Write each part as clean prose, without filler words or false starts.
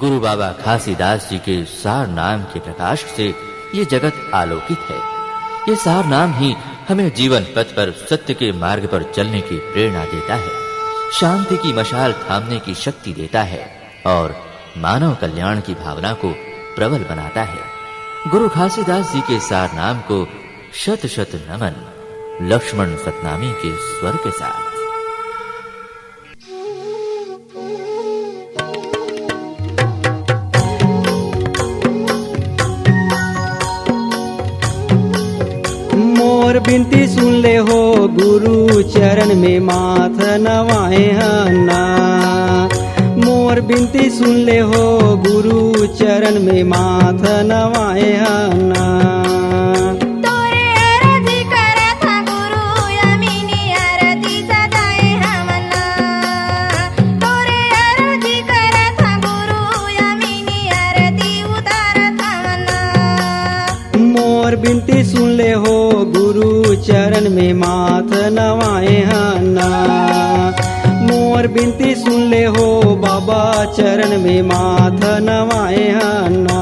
गुरु बाबा घासीदास जी के सार नाम के प्रकाश से ये जगत आलोकित है। ये सार नाम ही हमें जीवन पथ पर सत्य के मार्ग पर चलने की प्रेरणा देता है, शांति की मशाल थामने की शक्ति देता है और मानव कल्याण की भावना को प्रबल बनाता है। गुरु घासीदास जी के सार नाम को शत शत नमन लक्ष्मण सतनामी के स्वर के साथ। मोर बिनती सुन ले हो गुरु चरण में माथ नवाए हन्ना। मोर बिनती सुन ले हो गुरु चरण में माथ नवाए हन्ना। बिनती सुन ले हो गुरु चरण में माथ नवाए हन्ना। मोर बिनती सुन ले हो बाबा चरण में माथ नवाए हन्ना।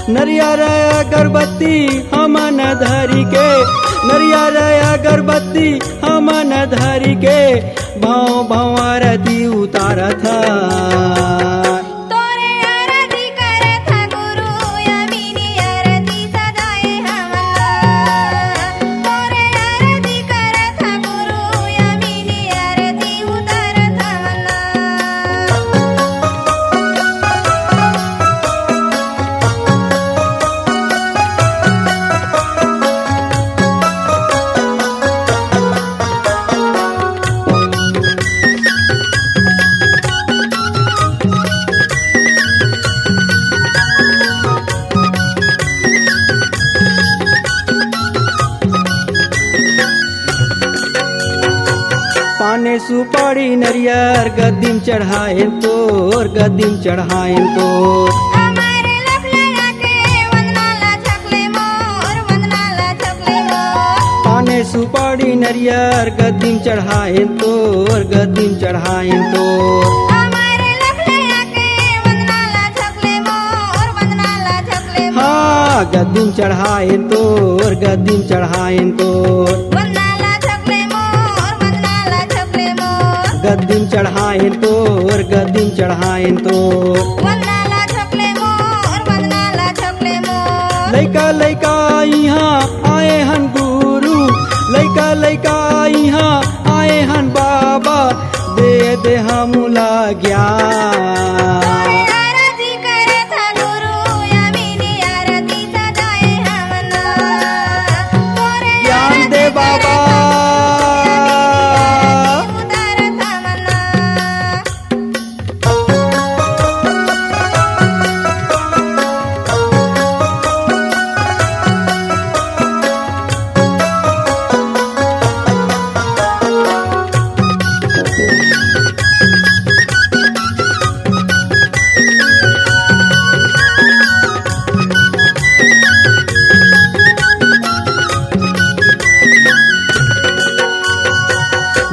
नरियर अगरबत्ती हमन धरी के, नरियर अगरबत्ती हमन धरी के भाव भाव आरती उतारत पाने सुपारी नरियर गद्दीम चढ़ाए तोर, गद्दीम चढ़ाए तोर। पाने सुपारी नरियर गद्दीम चढ़ाए तोर, गद्दीम चढ़ाए तोर। हाँ गद्दीम चढ़ाए तोर, गद्दीम चढ़ाए तोर। गद्दीम चढ़ाए तोर, गद्दीम चढ़ाए तोर। लइका लइका यहाँ आए हन गुरु, लइका लइका यहाँ आए हन बाबा, दे दे हमला ज्ञान। ज्ञान दे बाबा।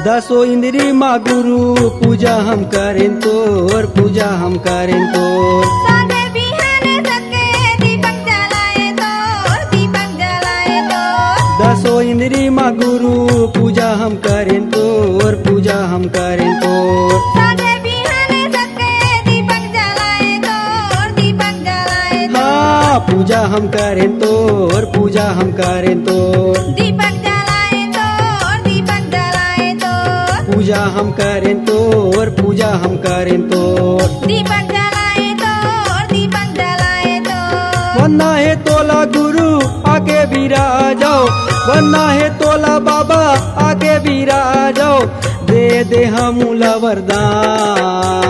दसो इंद्री माँ गुरु पूजा हम करें तोर, पूजा हम करें तोर। दसो इंद्री माँ गुरु पूजा हम करें तोर, पूजा हम करें तोर। हाँ पूजा हम करें तोर, पूजा हम करें तोर। पूजा हम करें तोर, पूजा हम करें तोर। दीपक जलाए तोर, दीपक जलाए तोर। वन्ना है तोला गुरु आके विराजो, वन्ना है तोला बाबा आके विराजो, दे दे हमला वरदान।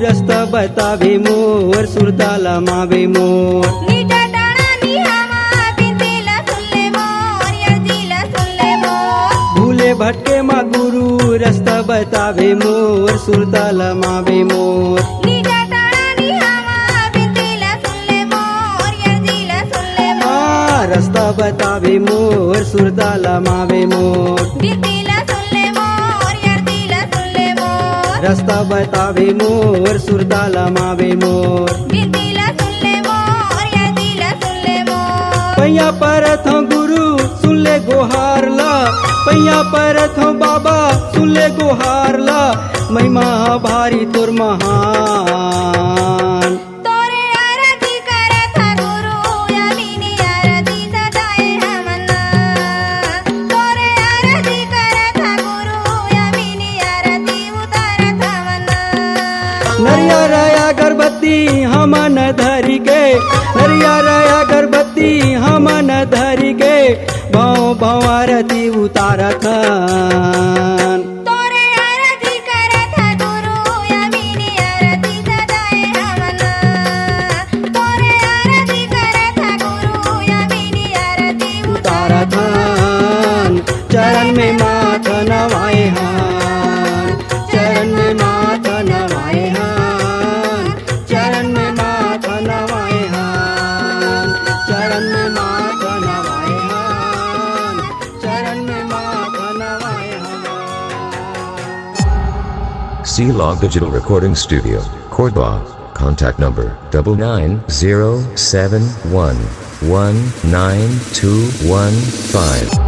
रस्ता बतावे मोर सुरताला मावे मोर नीटा टाळानी हामा बिनतीला सुनले मोर यर्दीला सुनले मोर भूले भटके मा गुरु रस्ता बतावे मोर सुरताला मावे मोर नीटा टाळानी हामा बिनतीला सुनले मोर यर्दीला सुनले मोर रस्ता बतावे मोर सुरताला मावे मोर बिनतीला सुनले मोर यर्दीला सुनले मोर रस्ता बतावे मोर सुरताला मावे मोर बिनतीला सुनले मोर यर्दीला सुनले मोर पैया परथ गुरु सुनले गोहारला पैया परथ बाबा सुनले गोहारला महिमा भारी तुर महान तोरे आरती करत हा गुरु यामिनी आरती सदाए हमना तोरे आरती करत हा गुरु यामिनी आरती उतारत हमना नरिया राया गर्भवती हमन धरी के नरिया राया गर्भवती हमन धरी के भाव भाव आरती उतारथ तोरे आरती करत हा गुरु यामिनी आरती सदाए हमना तोरे आरती करत हा गुरु यामिनी आरती उतारथ चरण में माथा नवाए हान चरण में माथा नवाए हान चरण में माथा नवाए हान चरण में माथा नवाए हान चरण में माथा नवाए हान C-Log Digital Recording Studio, Cordoba. Contact number 9907119215.